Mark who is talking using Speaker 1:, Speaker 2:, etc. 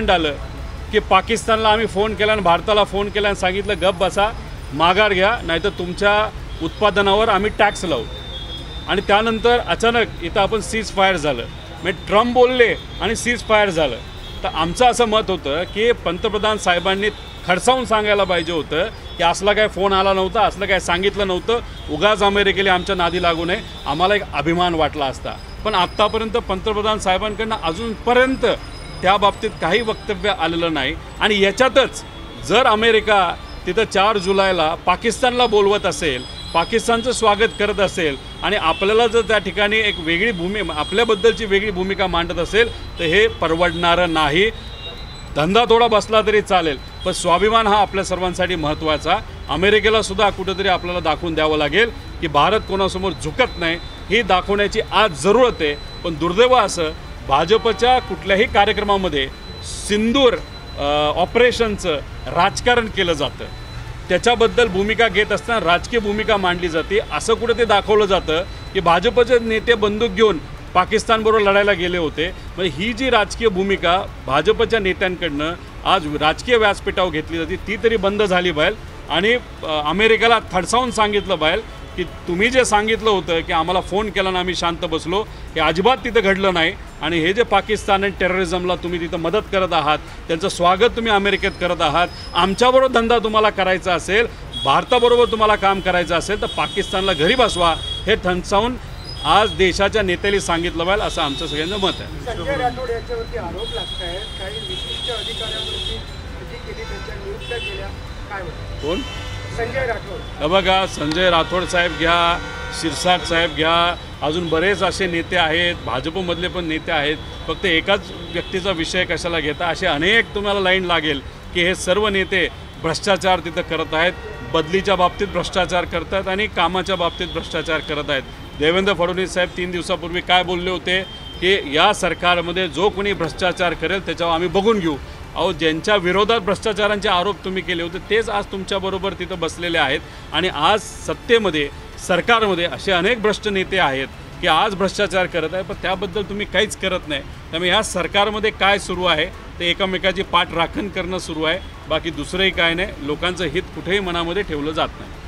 Speaker 1: आलं की पाकिस्तानला आम्ही फोन केला आणि भारताला फोन केला आणि सांगितलं गप बसा, माघार घ्या, नाहीतर तुमच्या उत्पादनावर आम्ही टॅक्स लावू. आणि त्यानंतर अचानक इथं आपण सीज फायर झालं, म्हणजे ट्रम्प बोलले आणि सीज फायर झालं. तर आमचं असं मत होतं की पंतप्रधान साहेबांनी खडसावून सांगायला पाहिजे होतं की असला काय फोन आला नव्हता, असलं काय सांगितलं नव्हतं, उगाच अमेरिकेला आमच्या नादी लागू नये, आम्हाला एक अभिमान वाटला असता. पण आत्तापर्यंत पंतप्रधान साहेबांकडनं अजूनपर्यंत त्या बाबतीत काही वक्तव्य आलेलं नाही. आणि याच्यातच जर अमेरिका तिथं 4 जुलैला पाकिस्तानला बोलवत असेल, पाकिस्तानचं स्वागत करत असेल आणि आपल्याला जर त्या ठिकाणी एक वेगळी आपल्याबद्दलची वेगळी भूमिका मांडत असेल तर हे परवडणारं नाही. धंदा थोडा बसला तरी चालेल, पण स्वाभिमान हा आपल्या सर्वांसाठी महत्त्वाचा. अमेरिकेला सुद्धा कुठेतरी आपल्याला दाखवून द्यावं लागेल की भारत कोणासमोर झुकत नाही, ही दाखवण्याची आज जरूरत आहे. पण दुर्दैव असं भाजपच्या कुठल्याही कार्यक्रमामध्ये सिंदूर ऑपरेशनचं राजकारण केलं जातं, त्याच्याबद्दल भूमिका घेत असताना राजकीय भूमिका मांडली जाते. असं कुठं ते दाखवलं जातं की भाजपचे नेते बंदूक घेऊन पाकिस्तानबरोबर लढायला गेले होते. म्हणजे ही जी राजकीय भूमिका भाजपच्या नेत्यांकडनं आज राजकीय व्यासपीठावर घेतली जाते ती तरी बंद झाली पाहिजे. आणि अमेरिकेला थडसावून सांगितलं पाहिजे की तुम्ही जे सांगितलं होतं की आम्हाला फोन केला ना आम्ही शांत बसलो, हे अजिबात तिथं घडलं नाही. आणि हे जे पाकिस्तान आणि टेररिझमला तुम्ही तिथं मदत करत आहात, त्यांचं स्वागत तुम्ही अमेरिकेत करत आहात. आमच्याबरोबर धंदा तुम्हाला करायचा असेल, भारताबरोबर तुम्हाला काम करायचं असेल तर पाकिस्तानला घरी बसवा, हे थंचावून आज देशाच्या नेत्याने सांगितलं पाहिजे, असं आमचं सगळ्यांचं मत आहे.
Speaker 2: संजय राठोड यांच्यावरती आरोप लागत आहेत, काही विशिष्ट अधिकाऱ्यांवरती केली, त्यांच्या नियुक्त्या केल्या, काय होतं?
Speaker 1: कोण?
Speaker 2: संजय राठोड.
Speaker 1: बघा, संजय राठोड साहेब घ्या, शिरसाट साहेब घ्या, अजून बरेच असे नेते आहेत, भाजपमधले पण नेते आहेत. फक्त एकाच व्यक्तीचा विषय कशाला घेता, असे अनेक तुम्हाला लाईन लागेल की हे सर्व नेते भ्रष्टाचार तिथं करत आहेत, बदलीच्या बाबतीत भ्रष्टाचार करत आहेत आणि कामाच्या बाबतीत भ्रष्टाचार करत आहेत. देवेंद्र फडणवीस साहेब 3 दिवसापूर्वी काय बोलले होते की या सरकारमध्ये जो कोणी भ्रष्टाचार करेल त्याच्यावर आम्ही बघून घेऊ. अहो, ज्यांच्या विरोधात भ्रष्टाचारांचे आरोप तुम्ही केले होते तेच आज तुमच्याबरोबर तिथं बसलेले आहेत. आणि आज सत्तेमध्ये सरकारमध्ये असे अनेक भ्रष्ट नेते आहेत की आज भ्रष्टाचार करत आहे, पण त्याबद्दल तुम्ही काहीच करत नाही. त्यामुळे ह्या सरकारमध्ये काय सुरू आहे ते एकमेकाची पाठ राखण करणं सुरू आहे, बाकी दुसरंही काय नाही. लोकांचं हित कुठेही मनामध्ये ठेवलं जात नाही.